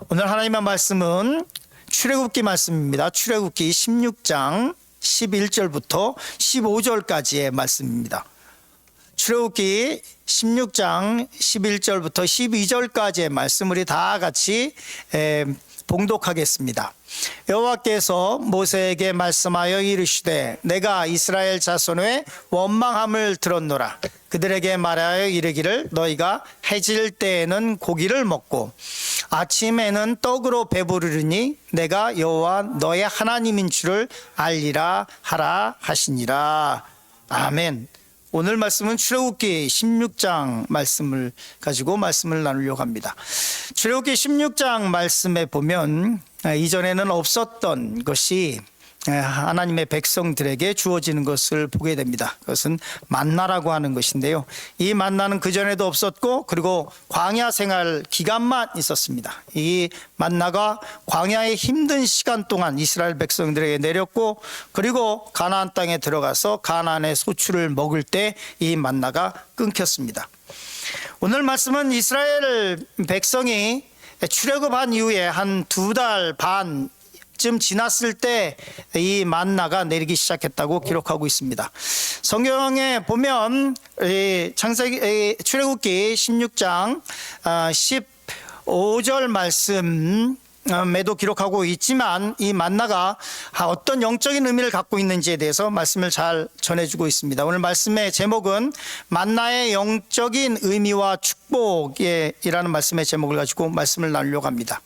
오늘 하나님의 말씀은 출애굽기 말씀입니다. 출애굽기 16장 11절부터 15절까지의 말씀입니다. 출애굽기 16장 11절부터 12절까지의 말씀 우리 다 같이 봉독하겠습니다. 여호와께서 모세에게 말씀하여 이르시되 내가 이스라엘 자손의 원망함을 들었노라. 그들에게 말하여 이르기를 너희가 해질 때에는 고기를 먹고 아침에는 떡으로 배부르리니 내가 여호와 너의 하나님인 줄을 알리라 하라 하시니라. 아멘. 오늘 말씀은 출애굽기 16장 말씀을 가지고 말씀을 나누려고 합니다. 출애굽기 16장 말씀에 보면 이전에는 없었던 것이 하나님의 백성들에게 주어지는 것을 보게 됩니다. 그것은 만나라고 하는 것인데요. 이 만나는 그전에도 없었고 그리고 광야 생활 기간만 있었습니다. 이 만나가 광야의 힘든 시간 동안 이스라엘 백성들에게 내렸고 그리고 가나안 땅에 들어가서 가나안의 소출을 먹을 때 이 만나가 끊겼습니다. 오늘 말씀은 이스라엘 백성이 출애굽한 이후에 한 2달 반 쯤 지났을 때 이 만나가 내리기 시작했다고 기록하고 있습니다. 성경에 보면 출애굽기 16장 15절 말씀에도 기록하고 있지만 이 만나가 어떤 영적인 의미를 갖고 있는지에 대해서 말씀을 잘 전해주고 있습니다. 오늘 말씀의 제목은 만나의 영적인 의미와 축복이라는 말씀의 제목을 가지고 말씀을 나누려고 합니다.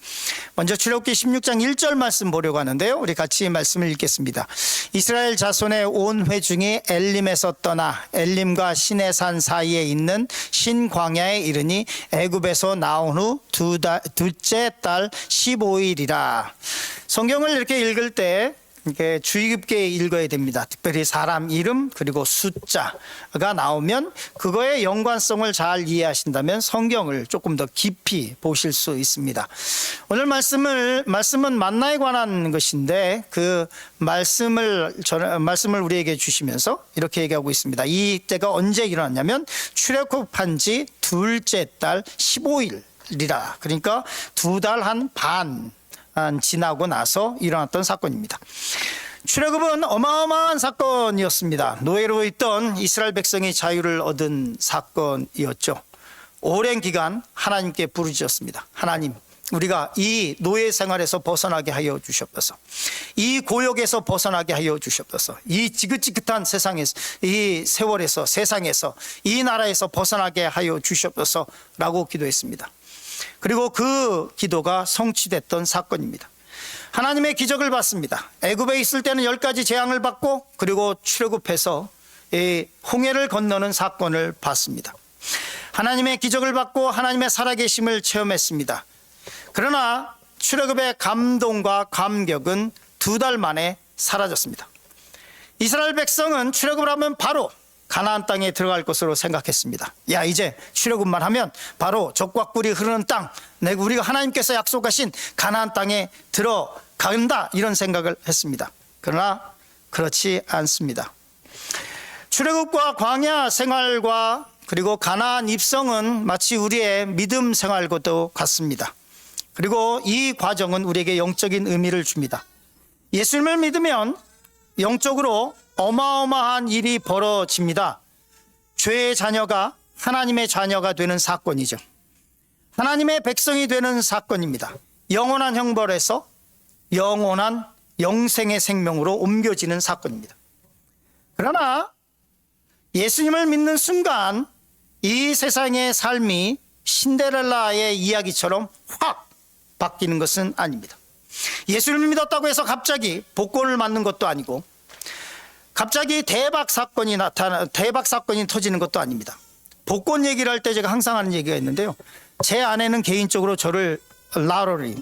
먼저 출애굽기 16장 1절 말씀 보려고 하는데요. 우리 같이 말씀을 읽겠습니다. 이스라엘 자손의 온 회중이 엘림에서 떠나 엘림과 시내산 사이에 있는 신광야에 이르니 애굽에서 나온 후 둘째 달 15일이라. 성경을 이렇게 읽을 때 이렇게 주의 깊게 읽어야 됩니다. 특별히 사람 이름 그리고 숫자가 나오면 그거의 연관성을 잘 이해하신다면 성경을 조금 더 깊이 보실 수 있습니다. 오늘 말씀은 만나에 관한 것인데 그 말씀을 우리에게 주시면서 이렇게 얘기하고 있습니다. 이 때가 언제 일어났냐면 출애굽한 지 둘째 달 15일이라. 그러니까 2달 한 반 지나고 나서 일어났던 사건입니다. 출애굽은 어마어마한 사건이었습니다. 노예로 있던 이스라엘 백성이 자유를 얻은 사건이었죠. 오랜 기간 하나님께 부르짖었습니다. 하나님, 우리가 이 노예 생활에서 벗어나게 하여 주시옵소서. 이 고역에서 벗어나게 하여 주시옵소서. 이 지긋지긋한 세상에서, 이 세월에서, 세상에서, 이 나라에서 벗어나게 하여 주시옵소서 라고 기도했습니다. 그리고 그 기도가 성취됐던 사건입니다. 하나님의 기적을 받습니다. 애굽에 있을 때는 10가지 재앙을 받고 그리고 출애굽해서 홍해를 건너는 사건을 받습니다. 하나님의 기적을 받고 하나님의 살아계심을 체험했습니다. 그러나 출애굽의 감동과 감격은 2달 만에 사라졌습니다. 이스라엘 백성은 출애굽을 하면 바로 가나안 땅에 들어갈 것으로 생각했습니다. 야, 이제 출애굽만 하면 바로 적과 꿀이 흐르는 땅, 우리가 하나님께서 약속하신 가나안 땅에 들어간다, 이런 생각을 했습니다. 그러나 그렇지 않습니다. 출애굽과 광야 생활과 그리고 가나안 입성은 마치 우리의 믿음 생활과도 같습니다. 그리고 이 과정은 우리에게 영적인 의미를 줍니다. 예수님을 믿으면 영적으로 어마어마한 일이 벌어집니다. 죄의 자녀가 하나님의 자녀가 되는 사건이죠. 하나님의 백성이 되는 사건입니다. 영원한 형벌에서 영원한 영생의 생명으로 옮겨지는 사건입니다. 그러나 예수님을 믿는 순간 이 세상의 삶이 신데렐라의 이야기처럼 확 바뀌는 것은 아닙니다. 예수님을 믿었다고 해서 갑자기 복권을 맞는 것도 아니고 갑자기 대박 사건이 터지는 것도 아닙니다. 복권 얘기를 할 때 제가 항상 하는 얘기가 있는데요. 제 아내는 개인적으로 저를 라러리,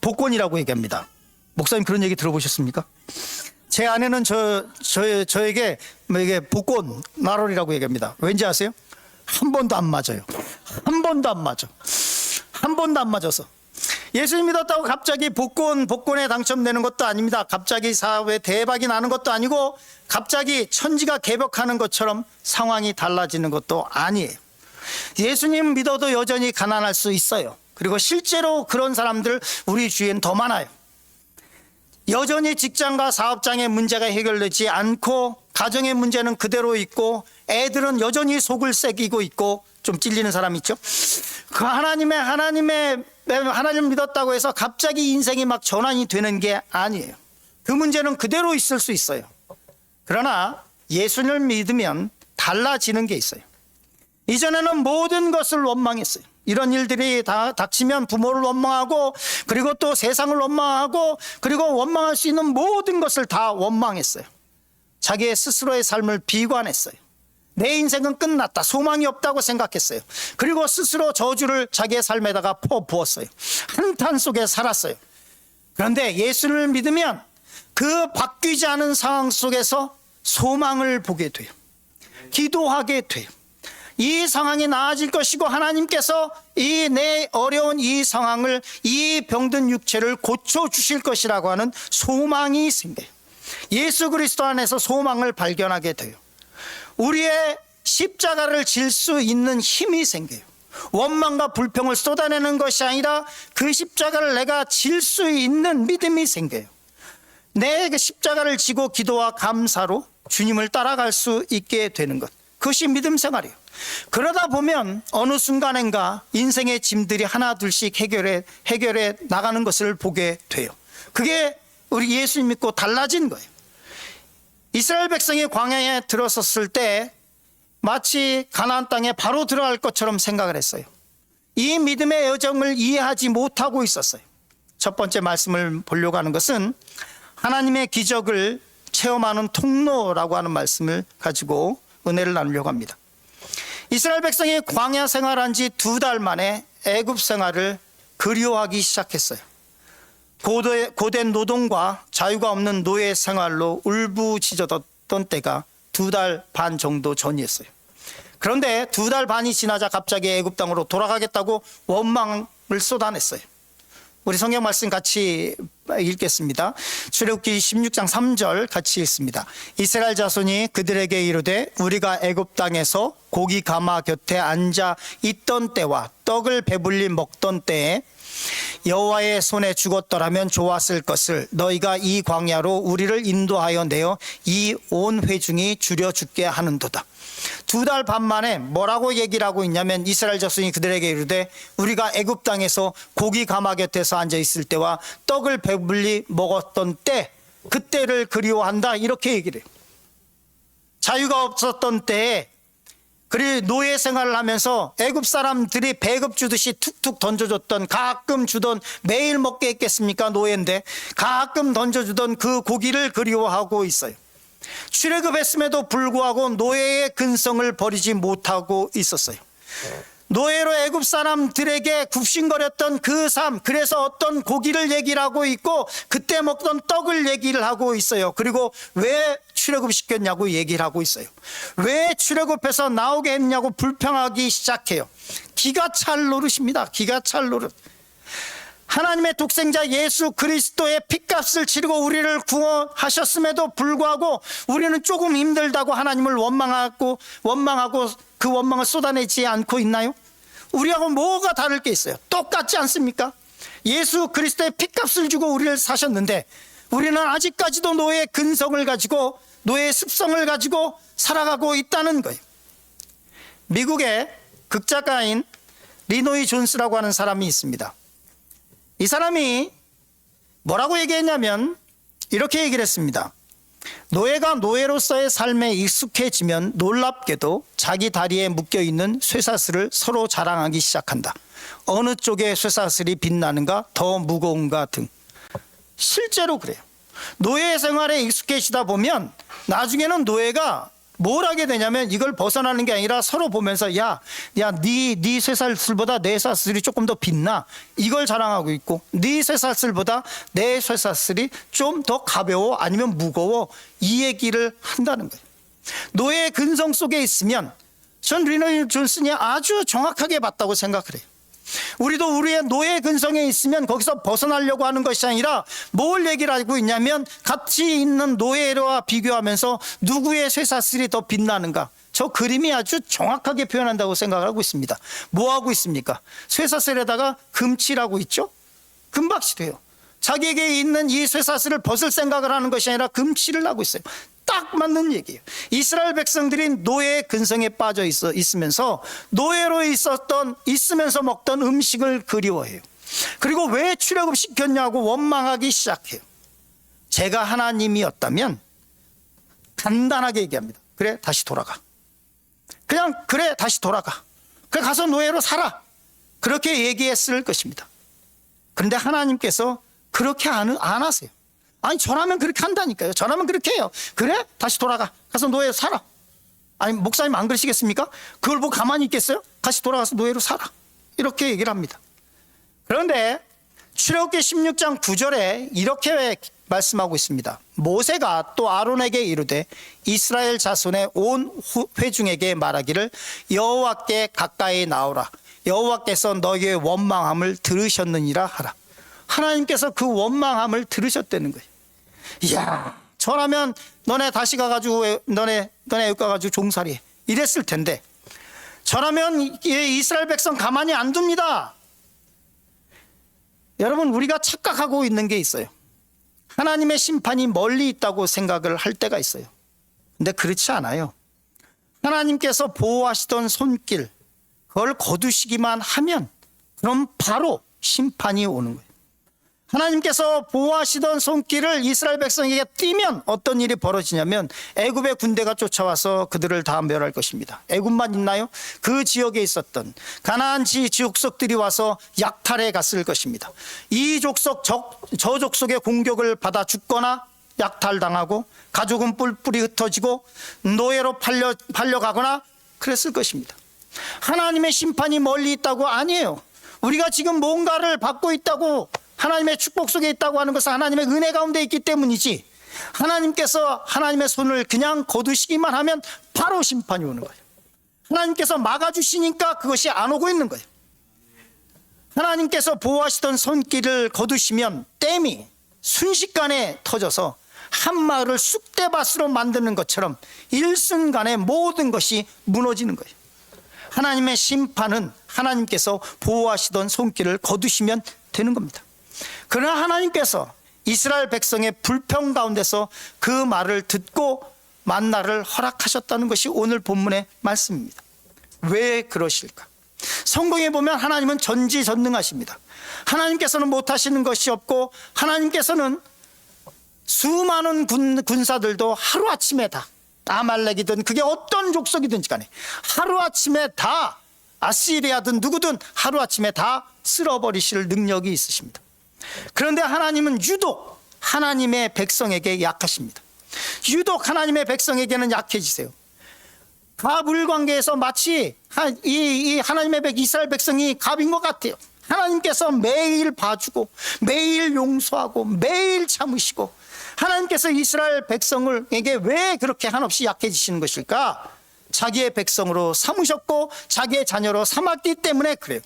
복권이라고 얘기합니다. 목사님 그런 얘기 들어보셨습니까? 제 아내는 저에게 이게 복권, 라러리라고 얘기합니다. 왠지 아세요? 한 번도 안 맞아요. 한 번도 안 맞아. 한 번도 안 맞아서. 예수님 믿었다고 갑자기 복권에 당첨되는 것도 아닙니다. 갑자기 사회에 대박이 나는 것도 아니고 갑자기 천지가 개벽하는 것처럼 상황이 달라지는 것도 아니에요. 예수님 믿어도 여전히 가난할 수 있어요. 그리고 실제로 그런 사람들 우리 주위엔 더 많아요. 여전히 직장과 사업장의 문제가 해결되지 않고 가정의 문제는 그대로 있고 애들은 여전히 속을 새기고 있고 좀 찔리는 사람 있죠. 그 하나님을 믿었다고 해서 갑자기 인생이 막 전환이 되는 게 아니에요. 그 문제는 그대로 있을 수 있어요. 그러나 예수님을 믿으면 달라지는 게 있어요. 이전에는 모든 것을 원망했어요. 이런 일들이 닥치면 부모를 원망하고 그리고 또 세상을 원망하고 그리고 원망할 수 있는 모든 것을 다 원망했어요. 자기의 스스로의 삶을 비관했어요. 내 인생은 끝났다, 소망이 없다고 생각했어요. 그리고 스스로 저주를 자기의 삶에다가 퍼부었어요. 한탄 속에 살았어요. 그런데 예수를 믿으면 그 바뀌지 않은 상황 속에서 소망을 보게 돼요. 기도하게 돼요. 이 상황이 나아질 것이고 하나님께서 이 내 어려운 이 상황을, 이 병든 육체를 고쳐주실 것이라고 하는 소망이 생겨요. 예수 그리스도 안에서 소망을 발견하게 돼요. 우리의 십자가를 질 수 있는 힘이 생겨요. 원망과 불평을 쏟아내는 것이 아니라 그 십자가를 내가 질 수 있는 믿음이 생겨요. 내 십자가를 지고 기도와 감사로 주님을 따라갈 수 있게 되는 것, 그것이 믿음 생활이에요. 그러다 보면 어느 순간인가 인생의 짐들이 하나 둘씩 해결해 나가는 것을 보게 돼요. 그게 우리 예수 믿고 달라진 거예요. 이스라엘 백성이 광야에 들어섰을 때 마치 가나안 땅에 바로 들어갈 것처럼 생각을 했어요. 이 믿음의 여정을 이해하지 못하고 있었어요. 첫 번째 말씀을 보려고 하는 것은 하나님의 기적을 체험하는 통로라고 하는 말씀을 가지고 은혜를 나누려고 합니다. 이스라엘 백성이 광야 생활한 지 2달 만에 애굽 생활을 그리워하기 시작했어요. 고된 노동과 자유가 없는 노예 생활로 울부짖었던 때가 2달 반 정도 전이었어요. 그런데 2달 반이 지나자 갑자기 애굽 땅으로 돌아가겠다고 원망을 쏟아냈어요. 우리 성경 말씀 같이 읽겠습니다. 출애굽기 16장 3절 같이 읽습니다. 이스라엘 자손이 그들에게 이르되 우리가 애굽 땅에서 고기 가마 곁에 앉아 있던 때와 떡을 배불리 먹던 때에 여호와의 손에 죽었더라면 좋았을 것을 너희가 이 광야로 우리를 인도하여 내어 이 온 회중이 줄여 죽게 하는도다. 2달 반 만에 뭐라고 얘기를 하고 있냐면 이스라엘 자손이 그들에게 이르되 우리가 애굽 땅에서 고기 가마 곁에서 앉아 있을 때와 떡을 배불리 먹었던 때, 그때를 그리워한다, 이렇게 얘기를 해요. 자유가 없었던 때에 그리고 노예 생활을 하면서 애굽 사람들이 배급 주듯이 툭툭 던져줬던, 가끔 주던, 매일 먹게 했겠습니까? 노예인데 가끔 던져주던 그 고기를 그리워하고 있어요. 출애굽했음에도 불구하고 노예의 근성을 버리지 못하고 있었어요. 노예로 애굽 사람들에게 굽신거렸던 그 삶, 그래서 어떤 고기를 얘기를 하고 있고 그때 먹던 떡을 얘기를 하고 있어요. 그리고 왜 출애굽시켰냐고 얘기를 하고 있어요. 왜 출애굽해서 나오게 했냐고 불평하기 시작해요. 기가 찰 노릇입니다. 기가 찰 노릇. 하나님의 독생자 예수 그리스도의 핏값을 치르고 우리를 구원하셨음에도 불구하고 우리는 조금 힘들다고 하나님을 원망하고 그 원망을 쏟아내지 않고 있나요? 우리하고 뭐가 다를 게 있어요? 똑같지 않습니까? 예수 그리스도의 핏값을 주고 우리를 사셨는데 우리는 아직까지도 노예의 근성을 가지고, 노예의 습성을 가지고 살아가고 있다는 거예요. 미국의 극작가인 리노이 존스라고 하는 사람이 있습니다. 이 사람이 뭐라고 얘기했냐면 이렇게 얘기를 했습니다. 노예가 노예로서의 삶에 익숙해지면 놀랍게도 자기 다리에 묶여있는 쇠사슬을 서로 자랑하기 시작한다. 어느 쪽에 쇠사슬이 빛나는가, 더 무거운가 등. 실제로 그래요. 노예 생활에 익숙해지다 보면 나중에는 노예가 뭘 하게 되냐면 이걸 벗어나는 게 아니라 서로 보면서 네 쇠사슬보다 내 쇠사슬이 조금 더 빛나, 이걸 자랑하고 있고, 네 쇠사슬보다 내 쇠사슬이 좀 더 가벼워 아니면 무거워, 이 얘기를 한다는 거예요. 노예의 근성 속에 있으면 전 리노이 존슨이 아주 정확하게 봤다고 생각을 해요. 우리도 우리의 노예 근성에 있으면 거기서 벗어나려고 하는 것이 아니라 뭘 얘기를 하고 있냐면 같이 있는 노예와 비교하면서 누구의 쇠사슬이 더 빛나는가. 저 그림이 아주 정확하게 표현한다고 생각을 하고 있습니다. 뭐 하고 있습니까? 쇠사슬에다가 금칠하고 있죠? 금박칠해요. 자기에게 있는 이 쇠사슬을 벗을 생각을 하는 것이 아니라 금칠을 하고 있어요. 딱 맞는 얘기예요. 이스라엘 백성들이 노예의 근성에 빠져 있으면서 노예로 있으면서 먹던 음식을 그리워해요. 그리고 왜 출애굽시켰냐고 원망하기 시작해요. 제가 하나님이었다면 간단하게 얘기합니다. 그래, 다시 돌아가. 그냥 그래, 다시 돌아가. 그래, 가서 노예로 살아. 그렇게 얘기했을 것입니다. 그런데 하나님께서 그렇게 안 하세요. 아니, 저라면 그렇게 한다니까요. 저라면 그렇게 해요. 그래? 다시 돌아가. 가서 노예로 살아. 아니, 목사님 안 그러시겠습니까? 그걸 보고 가만히 있겠어요? 다시 돌아가서 노예로 살아. 이렇게 얘기를 합니다. 그런데 출애굽기 16장 9절에 이렇게 말씀하고 있습니다. 모세가 또 아론에게 이르되 이스라엘 자손의 온 회중에게 말하기를 여호와께 가까이 나오라. 여호와께서 너희의 원망함을 들으셨느니라 하라. 하나님께서 그 원망함을 들으셨다는 거예요. 이야, 저라면 너네 다시 가가지고 너네 애국 가가지고 종살이 이랬을 텐데 저라면 이스라엘 백성 가만히 안 둡니다. 여러분, 우리가 착각하고 있는 게 있어요. 하나님의 심판이 멀리 있다고 생각을 할 때가 있어요. 근데 그렇지 않아요. 하나님께서 보호하시던 손길 그걸 거두시기만 하면 그럼 바로 심판이 오는 거예요. 하나님께서 보호하시던 손길을 이스라엘 백성에게 띄면 어떤 일이 벌어지냐면 애굽의 군대가 쫓아와서 그들을 다 멸할 것입니다. 애굽만 있나요? 그 지역에 있었던 가나안 족속들이 와서 약탈해 갔을 것입니다. 이 족속 저 족속의 공격을 받아 죽거나 약탈당하고 가족은 뿔뿔이 흩어지고 노예로 팔려가거나 그랬을 것입니다. 하나님의 심판이 멀리 있다고 아니에요. 우리가 지금 뭔가를 받고 있다고 하나님의 축복 속에 있다고 하는 것은 하나님의 은혜 가운데 있기 때문이지 하나님께서 하나님의 손을 그냥 거두시기만 하면 바로 심판이 오는 거예요. 하나님께서 막아주시니까 그것이 안 오고 있는 거예요. 하나님께서 보호하시던 손길을 거두시면 댐이 순식간에 터져서 한 마을을 쑥대밭으로 만드는 것처럼 일순간에 모든 것이 무너지는 거예요. 하나님의 심판은 하나님께서 보호하시던 손길을 거두시면 되는 겁니다. 그러나 하나님께서 이스라엘 백성의 불평 가운데서 그 말을 듣고 만나를 허락하셨다는 것이 오늘 본문의 말씀입니다. 왜 그러실까? 성경에 보면 하나님은 전지전능하십니다. 하나님께서는 못하시는 것이 없고 하나님께서는 수많은 군사들도 하루아침에 다 아말렉이든 그게 어떤 족속이든지 간에 하루아침에 다 아시리아든 누구든 하루아침에 다 쓸어버리실 능력이 있으십니다. 그런데 하나님은 유독 하나님의 백성에게 약하십니다. 유독 하나님의 백성에게는 약해지세요. 갑을 관계에서 마치 이 하나님의 이스라엘 백성이 갑인 것 같아요. 하나님께서 매일 봐주고 매일 용서하고 매일 참으시고 하나님께서 이스라엘 백성에게 왜 그렇게 한없이 약해지시는 것일까? 자기의 백성으로 삼으셨고 자기의 자녀로 삼았기 때문에 그래요.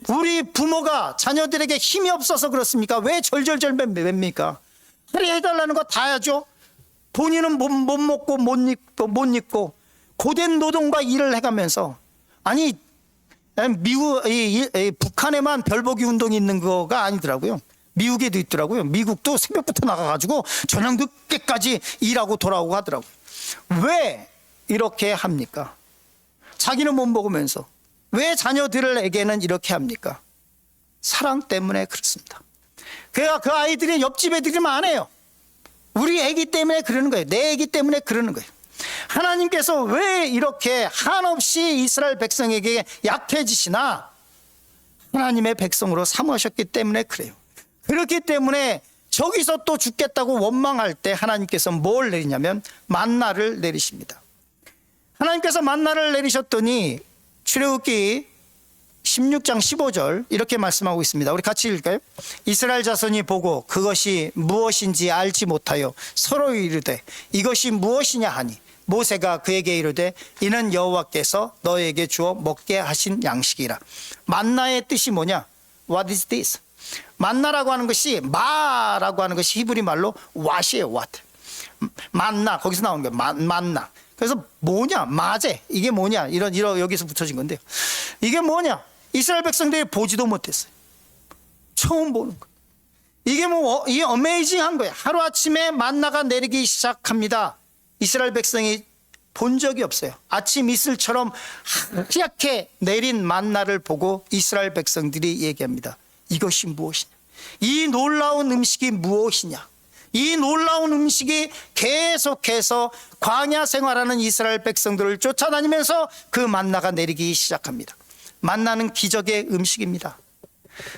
우리 부모가 자녀들에게 힘이 없어서 그렇습니까? 왜 절절절 맵니까? 그래, 해달라는 거 다 하죠. 본인은 못 먹고 못 입고 고된 노동과 일을 해가면서 아니 북한에만 별보기 운동이 있는 거가 아니더라고요. 미국에도 있더라고요. 미국도 새벽부터 나가가지고 저녁 늦게까지 일하고 돌아오고 하더라고요. 왜 이렇게 합니까? 자기는 못 먹으면서 왜 자녀들에게는 이렇게 합니까? 사랑 때문에 그렇습니다. 그러니까 그 아이들이 옆집 애들이면 안 해요. 우리 애기 때문에 그러는 거예요. 내 애기 때문에 그러는 거예요. 하나님께서 왜 이렇게 한없이 이스라엘 백성에게 약해지시나? 하나님의 백성으로 삼으셨기 때문에 그래요. 그렇기 때문에 저기서 또 죽겠다고 원망할 때 하나님께서 뭘 내리냐면 만나를 내리십니다. 하나님께서 만나를 내리셨더니 출애굽기 16장 15절 이렇게 말씀하고 있습니다. 우리 같이 읽을까요? 이스라엘 자손이 보고 그것이 무엇인지 알지 못하여 서로 이르되 이것이 무엇이냐 하니 모세가 그에게 이르되 이는 여호와께서 너에게 주어 먹게 하신 양식이라. 만나의 뜻이 뭐냐? What is this? 만나라고 하는 것이, 마라고 하는 것이 히브리 말로 왓이에요. what. 만나, 거기서 나오는 거예요. 만나. 그래서 뭐냐? 마제. 이게 뭐냐? 이런 여기서 붙여진 건데요. 이게 뭐냐? 이스라엘 백성들이 보지도 못했어요. 처음 보는 거예요. 이게 어메이징한 거예요. 하루아침에 만나가 내리기 시작합니다. 이스라엘 백성이 본 적이 없어요. 아침 이슬처럼 하얗게 내린 만나를 보고 이스라엘 백성들이 얘기합니다. 이것이 무엇이냐? 이 놀라운 음식이 무엇이냐? 이 놀라운 음식이 계속해서 광야 생활하는 이스라엘 백성들을 쫓아다니면서 그 만나가 내리기 시작합니다. 만나는 기적의 음식입니다.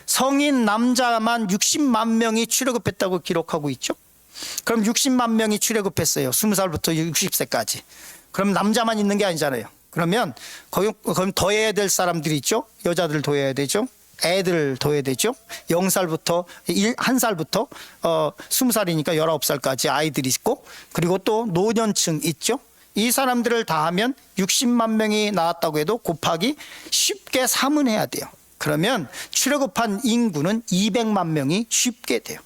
성인 남자만 60만 명이 출애굽했다고 기록하고 있죠. 그럼 60만 명이 출애굽했어요. 20살부터 60세까지. 그럼 남자만 있는 게 아니잖아요. 그러면 그럼 더해야 될 사람들이 있죠. 여자들 더해야 되죠. 애들 더해야 되죠. 0살부터 1살부터 20살이니까 19살까지 아이들이 있고, 그리고 또 노년층 있죠. 이 사람들을 다 하면 60만 명이 나왔다고 해도 곱하기 쉽게 3은 해야 돼요. 그러면 출애굽한 인구는 200만 명이 쉽게 돼요.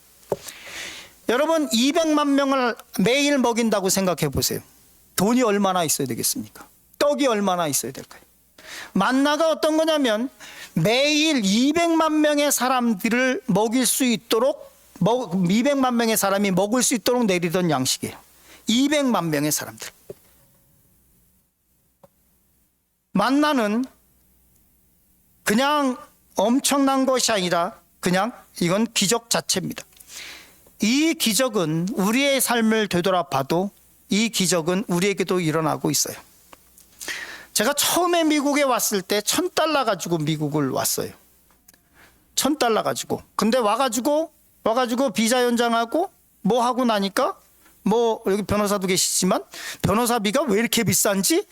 여러분, 200만 명을 매일 먹인다고 생각해 보세요. 돈이 얼마나 있어야 되겠습니까? 떡이 얼마나 있어야 될까요? 만나가 어떤 거냐면 매일 200만 명의 사람들을 먹일 수 있도록, 200만 명의 사람이 먹을 수 있도록 내리던 양식이에요. 200만 명의 사람들. 만나는 그냥 엄청난 것이 아니라 그냥 이건 기적 자체입니다. 이 기적은 우리의 삶을 되돌아봐도 이 기적은 우리에게도 일어나고 있어요. 제가 처음에 미국에 왔을 때 $1,000 가지고 미국을 왔어요. $1,000 가지고. 근데 와가지고 비자 연장하고 뭐 하고 나니까 뭐 여기 변호사도 계시지만 변호사비가 왜 이렇게 비싼지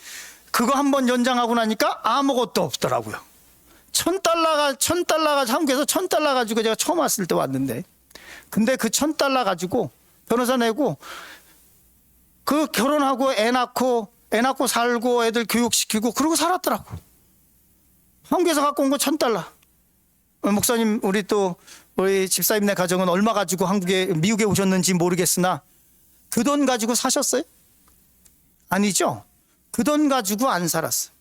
그거 한번 연장하고 나니까 아무것도 없더라고요. $1,000가 한국에서 $1,000 가지고 제가 처음 왔을 때 왔는데, 근데 그 $1,000 가지고 변호사 내고 그 결혼하고 애 낳고 살고 애들 교육시키고 그러고 살았더라고. 한국에서 갖고 온 거 $1,000. 목사님, 우리 집사님네 가정은 얼마 가지고 미국에 오셨는지 모르겠으나 그 돈 가지고 사셨어요? 아니죠. 그 돈 가지고 안 살았어요.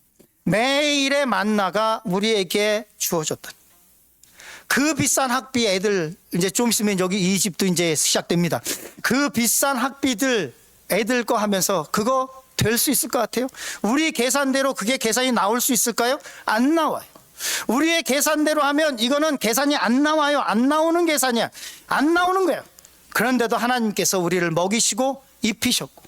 매일의 만나가 우리에게 주어졌다. 그 비싼 학비, 애들 이제 좀 있으면 여기 이집트 이제 시작됩니다. 그 비싼 학비들 애들 거 하면서 그거 될 수 있을 것 같아요? 우리 계산대로 그게 계산이 나올 수 있을까요? 안 나와요. 우리의 계산대로 하면 이거는 계산이 안 나와요. 안 나오는 계산이야. 안 나오는 거예요. 그런데도 하나님께서 우리를 먹이시고 입히셨고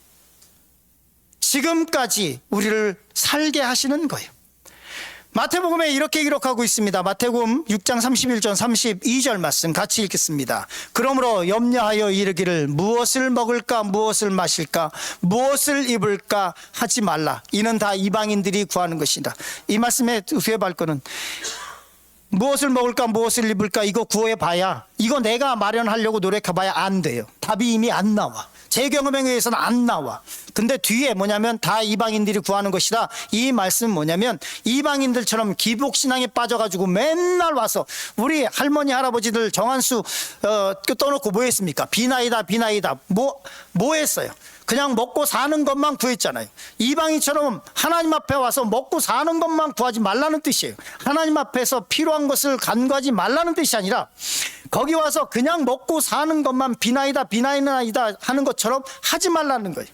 지금까지 우리를 살게 하시는 거예요. 마태복음에 이렇게 기록하고 있습니다. 마태복음 6장 31절 32절 말씀 같이 읽겠습니다. 그러므로 염려하여 이르기를 무엇을 먹을까 무엇을 마실까 무엇을 입을까 하지 말라. 이는 다 이방인들이 구하는 것이다. 이 말씀의 뒤에 발거는 무엇을 먹을까 무엇을 입을까 이거 구해봐야, 이거 내가 마련하려고 노력해봐야 안 돼요. 답이 이미 안 나와. 제 경험에 의해서는 안 나와. 근데 뒤에 뭐냐면 다 이방인들이 구하는 것이다. 이 말씀은 뭐냐면 이방인들처럼 기복신앙에 빠져가지고 맨날 와서 우리 할머니 할아버지들 정한수 떠놓고 뭐 했습니까? 비나이다 뭐 했어요? 그냥 먹고 사는 것만 구했잖아요. 이방인처럼 하나님 앞에 와서 먹고 사는 것만 구하지 말라는 뜻이에요. 하나님 앞에서 필요한 것을 간구하지 말라는 뜻이 아니라 거기 와서 그냥 먹고 사는 것만 비나이다 하는 것처럼 하지 말라는 거예요.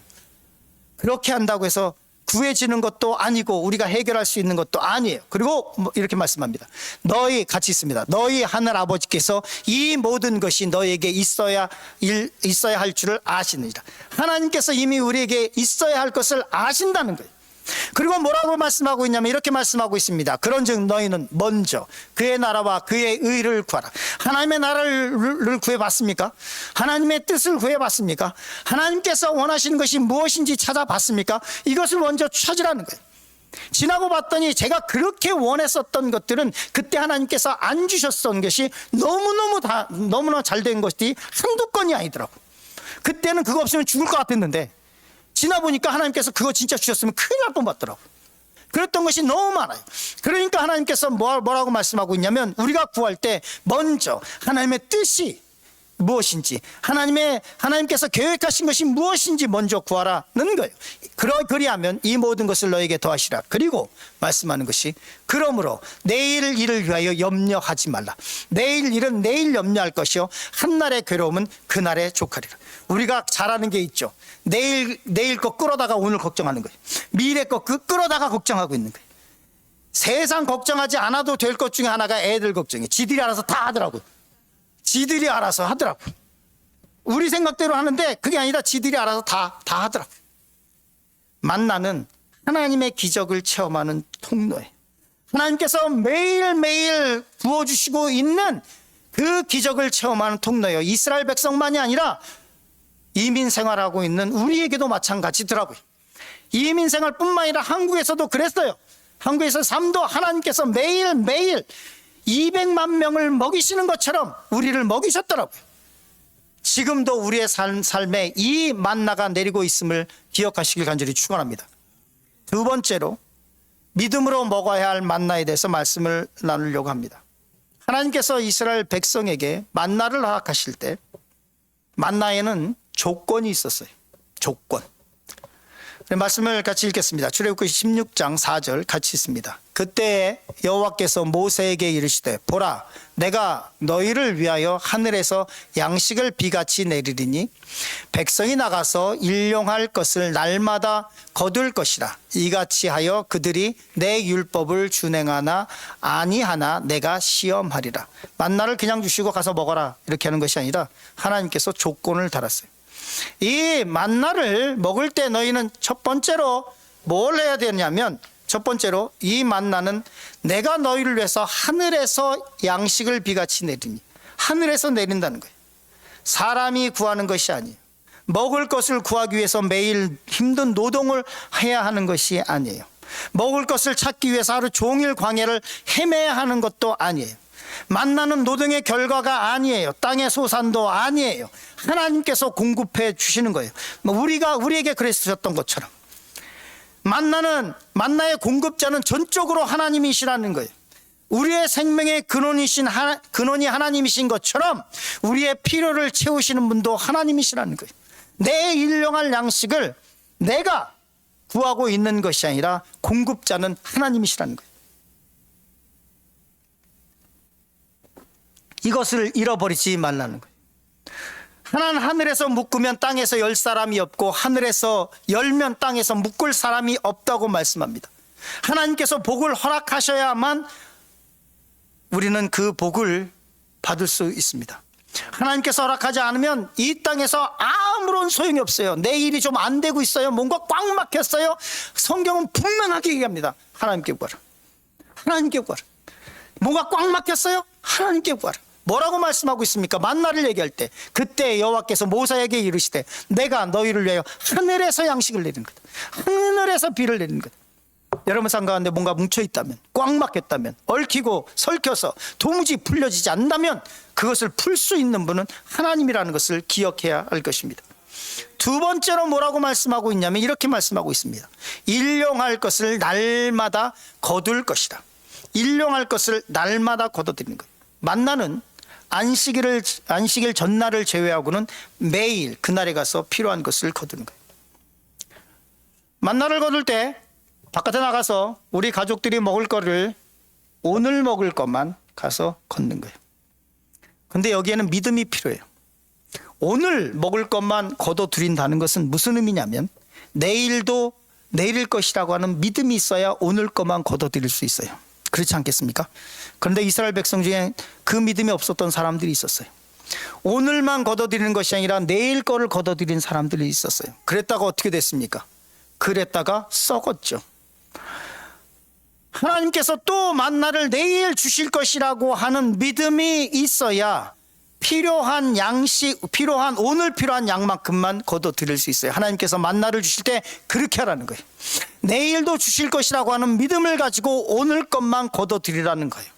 그렇게 한다고 해서 구해지는 것도 아니고 우리가 해결할 수 있는 것도 아니에요. 그리고 이렇게 말씀합니다. 너희 같이 있습니다. 너희 하늘 아버지께서 이 모든 것이 너희에게 있어야 할 줄을 아시느니라. 하나님께서 이미 우리에게 있어야 할 것을 아신다는 거예요. 그리고 뭐라고 말씀하고 있냐면 이렇게 말씀하고 있습니다. 그런즉 너희는 먼저 그의 나라와 그의 의를 구하라. 하나님의 나라를 구해봤습니까? 하나님의 뜻을 구해봤습니까? 하나님께서 원하시는 것이 무엇인지 찾아봤습니까? 이것을 먼저 찾으라는 거예요. 지나고 봤더니 제가 그렇게 원했었던 것들은 그때 하나님께서 안 주셨던 것이 너무나 잘 된 것이 한두 건이 아니더라고. 그때는 그거 없으면 죽을 것 같았는데 지나보니까 하나님께서 그거 진짜 주셨으면 큰일 날 뻔봤더라고요. 그랬던 것이 너무 많아요. 그러니까 하나님께서 뭐라고 말씀하고 있냐면 우리가 구할 때 먼저 하나님의 뜻이 무엇인지, 하나님께서 계획하신 것이 무엇인지 먼저 구하라는 거예요. 그리하면 이 모든 것을 너에게 더하시라. 그리고 말씀하는 것이 그러므로 내일 일을 위하여 염려하지 말라. 내일 일은 내일 염려할 것이요 한날의 괴로움은 그날의 족하리라. 우리가 잘하는 게 있죠. 내일 거 끌어다가 오늘 걱정하는 거예요. 미래 거 끌어다가 걱정하고 있는 거예요. 세상 걱정하지 않아도 될 것 중에 하나가 애들 걱정이에요. 지들이 알아서 다 하더라고요. 지들이 알아서 하더라고. 우리 생각대로 하는데 그게 아니라 지들이 알아서 다 하더라고. 만나는 하나님의 기적을 체험하는 통로에 하나님께서 매일매일 부어주시고 있는 그 기적을 체험하는 통로예요. 이스라엘 백성만이 아니라 이민 생활하고 있는 우리에게도 마찬가지더라고요. 이민 생활뿐만 아니라 한국에서도 그랬어요. 한국에서 삶도 하나님께서 매일매일 200만 명을 먹이시는 것처럼 우리를 먹이셨더라고요. 지금도 우리의 삶에 이 만나가 내리고 있음을 기억하시길 간절히 축원합니다. 두 번째로 믿음으로 먹어야 할 만나에 대해서 말씀을 나누려고 합니다. 하나님께서 이스라엘 백성에게 만나를 허락하실 때 만나에는 조건이 있었어요. 조건. 말씀을 같이 읽겠습니다. 출애굽기 16장 4절 같이 있습니다. 그때 여호와께서 모세에게 이르시되 보라 내가 너희를 위하여 하늘에서 양식을 비같이 내리리니 백성이 나가서 일용할 것을 날마다 거둘 것이라. 이같이 하여 그들이 내 율법을 준행하나 아니하나 내가 시험하리라. 만나를 그냥 주시고 가서 먹어라 이렇게 하는 것이 아니라 하나님께서 조건을 달았어요. 이 만나를 먹을 때 너희는 첫 번째로 뭘 해야 되냐면 첫 번째로 이 만나는 내가 너희를 위해서 하늘에서 양식을 비같이 내리니 하늘에서 내린다는 거예요. 사람이 구하는 것이 아니에요. 먹을 것을 구하기 위해서 매일 힘든 노동을 해야 하는 것이 아니에요. 먹을 것을 찾기 위해서 하루 종일 광야를 헤매야 하는 것도 아니에요. 만나는 노동의 결과가 아니에요. 땅의 소산도 아니에요. 하나님께서 공급해 주시는 거예요. 우리에게 그랬었던 것처럼 만나의 공급자는 전적으로 하나님이시라는 거예요. 우리의 생명의 근원이 하나님이신 것처럼 우리의 필요를 채우시는 분도 하나님이시라는 거예요. 내 일용할 양식을 내가 구하고 있는 것이 아니라 공급자는 하나님이시라는 거예요. 이것을 잃어버리지 말라는 거예요. 하늘에서 묶으면 땅에서 열 사람이 없고 하늘에서 열면 땅에서 묶을 사람이 없다고 말씀합니다. 하나님께서 복을 허락하셔야만 우리는 그 복을 받을 수 있습니다. 하나님께서 허락하지 않으면 이 땅에서 아무런 소용이 없어요. 내 일이 좀 안 되고 있어요. 뭔가 꽉 막혔어요. 성경은 분명하게 얘기합니다. 하나님께 구하라. 하나님께 구하라. 뭐가 꽉 막혔어요? 하나님께 구하라. 뭐라고 말씀하고 있습니까? 만나를 얘기할 때 그때 여호와께서 모세에게 이르시되 내가 너희를 위하여 하늘에서 양식을 내리는 거다. 하늘에서 비를 내리는 거다. 여러분 삶 가운데 뭔가 뭉쳐있다면 꽉 막혔다면 얽히고 설켜서 도무지 풀려지지 않는다면 그것을 풀 수 있는 분은 하나님이라는 것을 기억해야 할 것입니다. 두 번째로 뭐라고 말씀하고 있냐면 이렇게 말씀하고 있습니다. 일용할 것을 날마다 거둘 것이다. 일용할 것을 날마다 거둬들이는 거예요. 만나는 안식일 전날을 제외하고는 매일 그날에 가서 필요한 것을 거두는 거예요. 만나를 거둘 때 바깥에 나가서 우리 가족들이 먹을 거를 오늘 먹을 것만 가서 걷는 거예요. 근데 여기에는 믿음이 필요해요. 오늘 먹을 것만 거둬들인다는 것은 무슨 의미냐면 내일도 내일 것이라고 하는 믿음이 있어야 오늘 것만 거둬들일 수 있어요. 그렇지 않겠습니까? 그런데 이스라엘 백성 중에 그 믿음이 없었던 사람들이 있었어요. 오늘만 거둬들이는 것이 아니라 내일 거를 거둬들이는 사람들이 있었어요. 그랬다가 어떻게 됐습니까? 그랬다가 썩었죠. 하나님께서 또 만나를 내일 주실 것이라고 하는 믿음이 있어야 오늘 필요한 양만큼만 거둬들일 수 있어요. 하나님께서 만나를 주실 때 그렇게 하라는 거예요. 내일도 주실 것이라고 하는 믿음을 가지고 오늘 것만 거둬들이라는 거예요.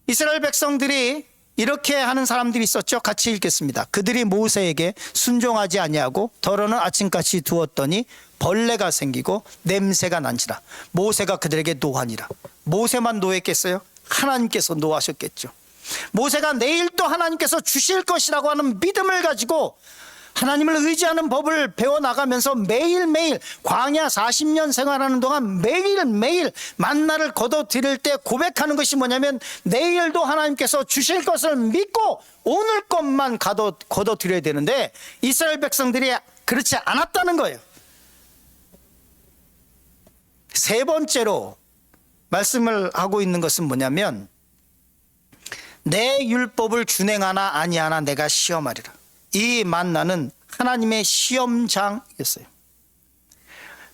이스라엘 백성들이 이렇게 하는 사람들이 있었죠. 같이 읽겠습니다. 그들이 모세에게 순종하지 아니하고 더러는 아침까지 두었더니 벌레가 생기고 냄새가 난지라. 모세가 그들에게 노하니라. 모세만 노했겠어요? 하나님께서 노하셨겠죠. 모세가 내일 또 하나님께서 주실 것이라고 하는 믿음을 가지고 하나님을 의지하는 법을 배워나가면서 매일매일 광야 40년 생활하는 동안 매일매일 만나를 거둬들일 때 고백하는 것이 뭐냐면 내일도 하나님께서 주실 것을 믿고 오늘 것만 거둬들여야 되는데 이스라엘 백성들이 그렇지 않았다는 거예요. 세 번째로 말씀을 하고 있는 것은 뭐냐면 내 율법을 준행하나 아니하나 내가 시험하리라. 이 만나는 하나님의 시험장이었어요.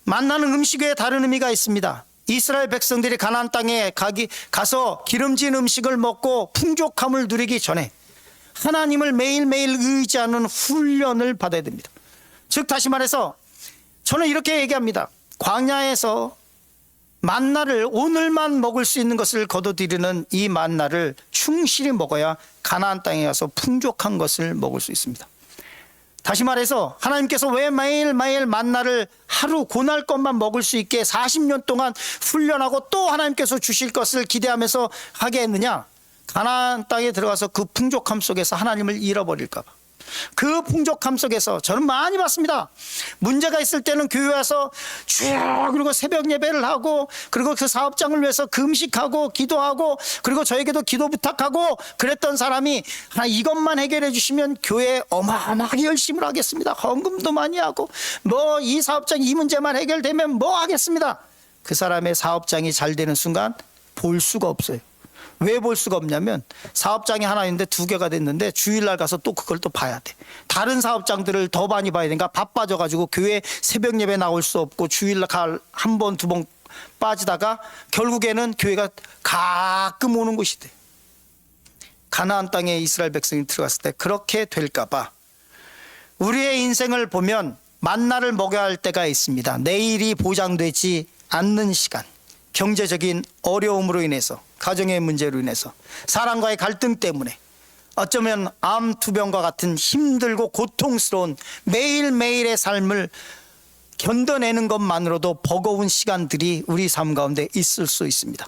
만나는 음식 외에 다른 의미가 있습니다. 이스라엘 백성들이 가나안 땅에 가서 기름진 음식을 먹고 풍족함을 누리기 전에 하나님을 매일매일 의지하는 훈련을 받아야 됩니다. 즉 다시 말해서 저는 이렇게 얘기합니다. 광야에서 만나를 오늘만 먹을 수 있는 것을 거둬들이는 이 만나를 충실히 먹어야 가나안 땅에 가서 풍족한 것을 먹을 수 있습니다. 다시 말해서 하나님께서 왜 매일매일 만나를 하루 고날 것만 먹을 수 있게 40년 동안 훈련하고 또 하나님께서 주실 것을 기대하면서 하게 했느냐? 가나안 땅에 들어가서 그 풍족함 속에서 하나님을 잃어버릴까 봐. 그 풍족함 속에서 저는 많이 봤습니다. 문제가 있을 때는 교회 와서 주여 그리고 새벽 예배를 하고 그리고 그 사업장을 위해서 금식하고 기도하고 그리고 저에게도 기도 부탁하고 그랬던 사람이 이것만 해결해 주시면 교회에 어마어마하게 열심을 하겠습니다. 헌금도 많이 하고 뭐 이 사업장 이 문제만 해결되면 뭐 하겠습니다. 그 사람의 사업장이 잘 되는 순간 볼 수가 없어요. 왜 볼 수가 없냐면 사업장이 하나 있는데 2개가 됐는데 주일날 가서 또 그걸 또 봐야 돼. 다른 사업장들을 더 많이 봐야 되니까 바빠져가지고 교회 새벽 예배 나올 수 없고 주일날 한 번, 2번 빠지다가 결국에는 교회가 가끔 오는 곳이 돼. 가나안 땅에 이스라엘 백성이 들어갔을 때 그렇게 될까 봐 우리의 인생을 보면 만나를 먹여야 할 때가 있습니다. 내일이 보장되지 않는 시간, 경제적인 어려움으로 인해서 가정의 문제로 인해서 사람과의 갈등 때문에 어쩌면 암투병과 같은 힘들고 고통스러운 매일매일의 삶을 견뎌내는 것만으로도 버거운 시간들이 우리 삶 가운데 있을 수 있습니다.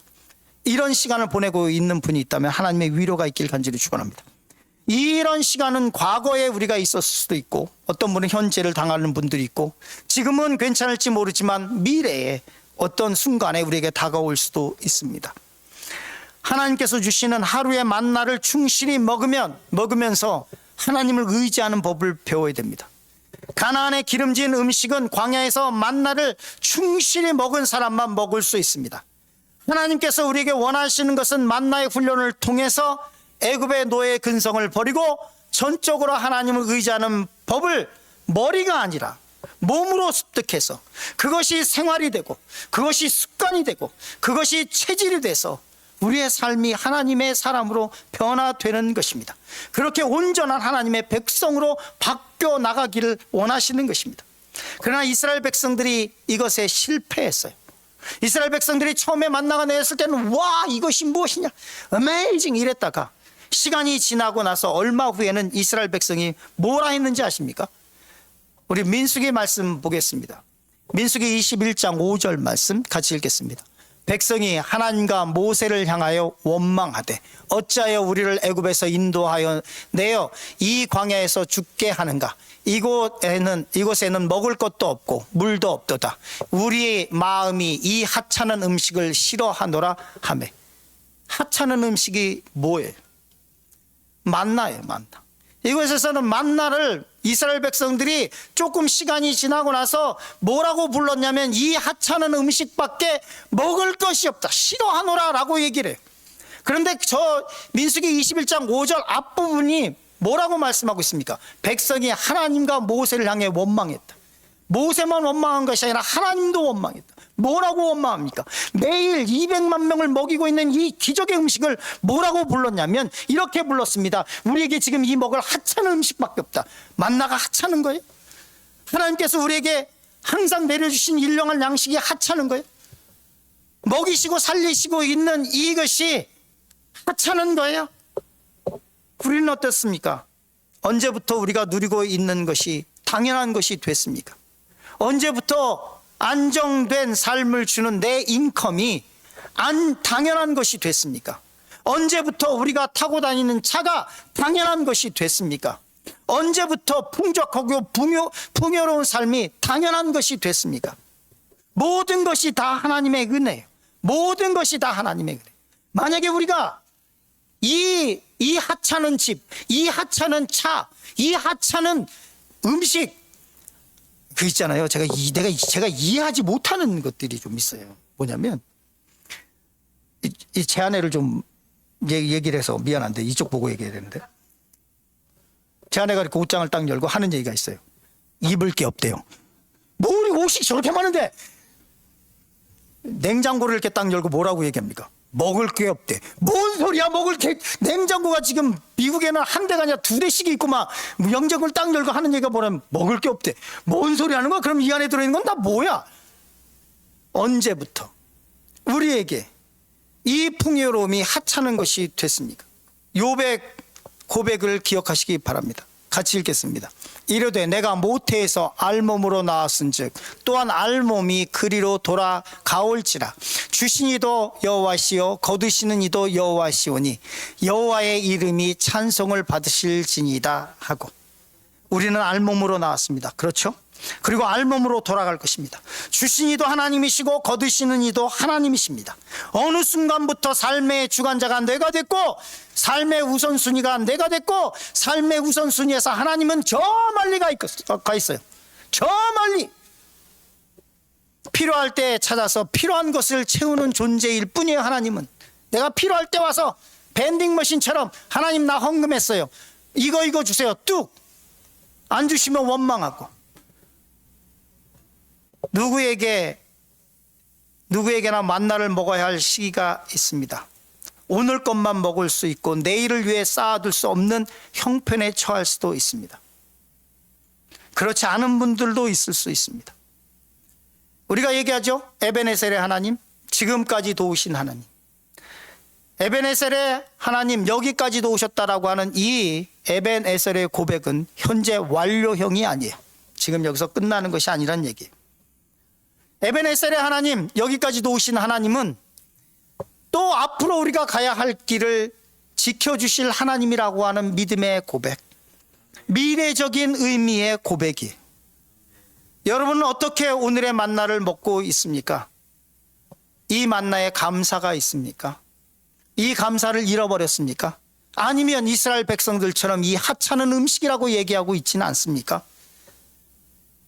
이런 시간을 보내고 있는 분이 있다면 하나님의 위로가 있길 간절히 축원합니다. 이런 시간은 과거에 우리가 있었을 수도 있고 어떤 분은 현재를 당하는 분들이 있고 지금은 괜찮을지 모르지만 미래에 어떤 순간에 우리에게 다가올 수도 있습니다. 하나님께서 주시는 하루의 만나를 충실히 먹으면서 하나님을 의지하는 법을 배워야 됩니다. 가나안의 기름진 음식은 광야에서 만나를 충실히 먹은 사람만 먹을 수 있습니다. 하나님께서 우리에게 원하시는 것은 만나의 훈련을 통해서 애굽의 노예의 근성을 버리고 전적으로 하나님을 의지하는 법을 머리가 아니라 몸으로 습득해서 그것이 생활이 되고 그것이 습관이 되고 그것이 체질이 돼서 우리의 삶이 하나님의 사람으로 변화되는 것입니다. 그렇게 온전한 하나님의 백성으로 바뀌어 나가기를 원하시는 것입니다. 그러나 이스라엘 백성들이 이것에 실패했어요. 이스라엘 백성들이 처음에 만나가 내렸을 때는 와 이것이 무엇이냐 어메이징 이랬다가 시간이 지나고 나서 얼마 후에는 이스라엘 백성이 뭐라 했는지 아십니까? 우리 민수기 말씀 보겠습니다. 민수기 21장 5절 말씀 같이 읽겠습니다. 백성이 하나님과 모세를 향하여 원망하되 어찌하여 우리를 애굽에서 인도하여 내어 이 광야에서 죽게 하는가? 이곳에는 먹을 것도 없고 물도 없도다. 우리의 마음이 이 하찮은 음식을 싫어하노라 하매. 하찮은 음식이 뭐예요? 만나예요. 만나. 이곳에서는 만나를 이스라엘 백성들이 조금 시간이 지나고 나서 뭐라고 불렀냐면 이 하찮은 음식밖에 먹을 것이 없다. 싫어하노라 라고 얘기를 해요. 그런데 저 민수기 21장 5절 앞부분이 뭐라고 말씀하고 있습니까? 백성이 하나님과 모세를 향해 원망했다. 모세만 원망한 것이 아니라 하나님도 원망했다. 뭐라고 원망합니까? 매일 200만 명을 먹이고 있는 이 기적의 음식을 뭐라고 불렀냐면 이렇게 불렀습니다. 우리에게 지금 이 먹을 하찮은 음식밖에 없다. 만나가 하찮은 거예요? 하나님께서 우리에게 항상 내려주신 일용할 양식이 하찮은 거예요? 먹이시고 살리시고 있는 이것이 하찮은 거예요? 우리는 어떻습니까? 언제부터 우리가 누리고 있는 것이 당연한 것이 됐습니까? 언제부터 안정된 삶을 주는 내 인컴이 당연한 것이 됐습니까? 언제부터 우리가 타고 다니는 차가 당연한 것이 됐습니까? 언제부터 풍족하고 풍요로운 삶이 당연한 것이 됐습니까? 모든 것이 다 하나님의 은혜예요. 모든 것이 다 하나님의 은혜. 만약에 우리가 이 하찮은 집, 이 하찮은 차, 이 하찮은 음식, 그 있잖아요. 제가 이해하지 못하는 것들이 좀 있어요. 뭐냐면 제 아내를 좀 얘기를 해서 미안한데 이쪽 보고 얘기해야 되는데, 제 아내가 이렇게 옷장을 딱 열고 하는 얘기가 있어요. 입을 게 없대요. 뭐 우리 옷이 저렇게 많은데 냉장고를 이렇게 딱 열고 뭐라고 얘기합니까? 먹을 게 없대. 뭔 소리야, 먹을 게. 냉장고가 지금 미국에는 한 대가 아니라 두 대씩 있고 막 냉장고를 딱 열고 하는 얘기가 뭐냐면 먹을 게 없대. 뭔 소리 하는 거야? 그럼 이 안에 들어있는 건 다 뭐야? 언제부터 우리에게 이 풍요로움이 하찮은 것이 됐습니까? 욥의 고백을 기억하시기 바랍니다. 같이 읽겠습니다. 이르되 내가 모태에서 알몸으로 나왔은즉 또한 알몸이 그리로 돌아가올지라. 주신 이도 여호와시요 거두시는 이도 여호와시오니 여호와의 이름이 찬송을 받으실지니이다 하고, 우리는 알몸으로 나왔습니다. 그렇죠? 그리고 알몸으로 돌아갈 것입니다. 주신 이도 하나님이시고 거두시는 이도 하나님이십니다. 어느 순간부터 삶의 주관자가 내가 됐고 삶의 우선순위가 내가 됐고 삶의 우선순위에서 하나님은 저 멀리 가 있어요. 저 멀리. 필요할 때 찾아서 필요한 것을 채우는 존재일 뿐이에요. 하나님은 내가 필요할 때 와서 밴딩머신처럼 하나님 나 헌금했어요, 이거 주세요, 뚝 안 주시면 원망하고, 누구에게나 만나를 먹어야 할 시기가 있습니다. 오늘 것만 먹을 수 있고 내일을 위해 쌓아둘 수 없는 형편에 처할 수도 있습니다. 그렇지 않은 분들도 있을 수 있습니다. 우리가 얘기하죠. 에베네셀의 하나님, 지금까지 도우신 하나님. 에베네셀의 하나님, 여기까지 도우셨다라고 하는 이 에베네셀의 고백은 현재 완료형이 아니에요. 지금 여기서 끝나는 것이 아니란 얘기예요. 에베네셀의 하나님, 여기까지 도우신 하나님은 또 앞으로 우리가 가야 할 길을 지켜주실 하나님이라고 하는 믿음의 고백, 미래적인 의미의 고백이에요. 여러분은 어떻게 오늘의 만나를 먹고 있습니까? 이 만나에 감사가 있습니까? 이 감사를 잃어버렸습니까? 아니면 이스라엘 백성들처럼 이 하찮은 음식이라고 얘기하고 있지는 않습니까?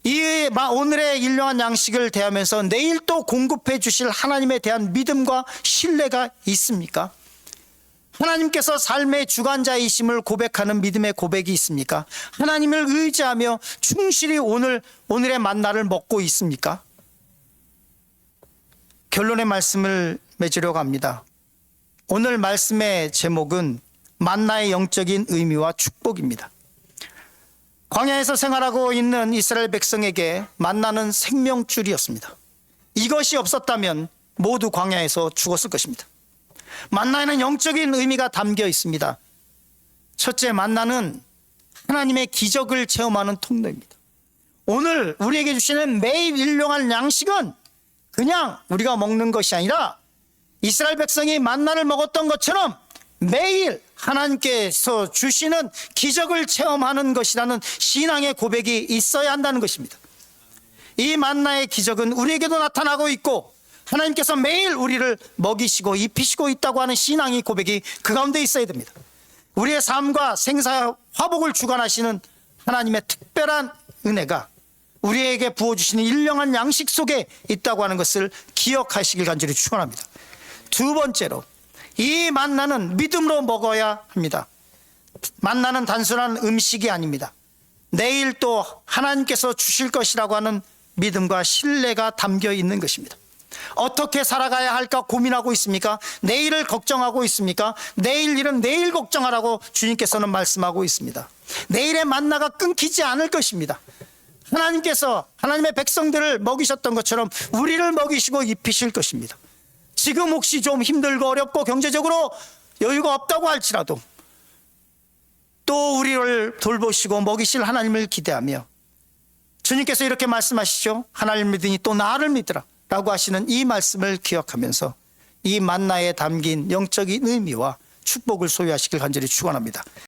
이 오늘의 일용한 양식을 대하면서 내일 또 공급해 주실 하나님에 대한 믿음과 신뢰가 있습니까? 하나님께서 삶의 주관자이심을 고백하는 믿음의 고백이 있습니까? 하나님을 의지하며 충실히 오늘의 만나를 먹고 있습니까? 결론의 말씀을 맺으려고 합니다. 오늘 말씀의 제목은 만나의 영적인 의미와 축복입니다. 광야에서 생활하고 있는 이스라엘 백성에게 만나는 생명줄이었습니다. 이것이 없었다면 모두 광야에서 죽었을 것입니다. 만나에는 영적인 의미가 담겨 있습니다. 첫째, 만나는 하나님의 기적을 체험하는 통로입니다. 오늘 우리에게 주시는 매일 일용할 양식은 그냥 우리가 먹는 것이 아니라 이스라엘 백성이 만나를 먹었던 것처럼 매일 하나님께서 주시는 기적을 체험하는 것이라는 신앙의 고백이 있어야 한다는 것입니다. 이 만나의 기적은 우리에게도 나타나고 있고 하나님께서 매일 우리를 먹이시고 입히시고 있다고 하는 신앙의 고백이 그 가운데 있어야 됩니다. 우리의 삶과 생사 화복을 주관하시는 하나님의 특별한 은혜가 우리에게 부어주시는 일용한 양식 속에 있다고 하는 것을 기억하시길 간절히 축원합니다. 두 번째로, 이 만나는 믿음으로 먹어야 합니다. 만나는 단순한 음식이 아닙니다. 내일 또 하나님께서 주실 것이라고 하는 믿음과 신뢰가 담겨 있는 것입니다. 어떻게 살아가야 할까 고민하고 있습니까? 내일을 걱정하고 있습니까? 내일 일은 내일 걱정하라고 주님께서는 말씀하고 있습니다. 내일의 만나가 끊기지 않을 것입니다. 하나님께서 하나님의 백성들을 먹이셨던 것처럼 우리를 먹이시고 입히실 것입니다. 지금 혹시 좀 힘들고 어렵고 경제적으로 여유가 없다고 할지라도 또 우리를 돌보시고 먹이실 하나님을 기대하며 주님께서 이렇게 말씀하시죠. 하나님을 믿으니 또 나를 믿으라 라고 하시는 이 말씀을 기억하면서 이 만나에 담긴 영적인 의미와 축복을 소유하시길 간절히 축원합니다.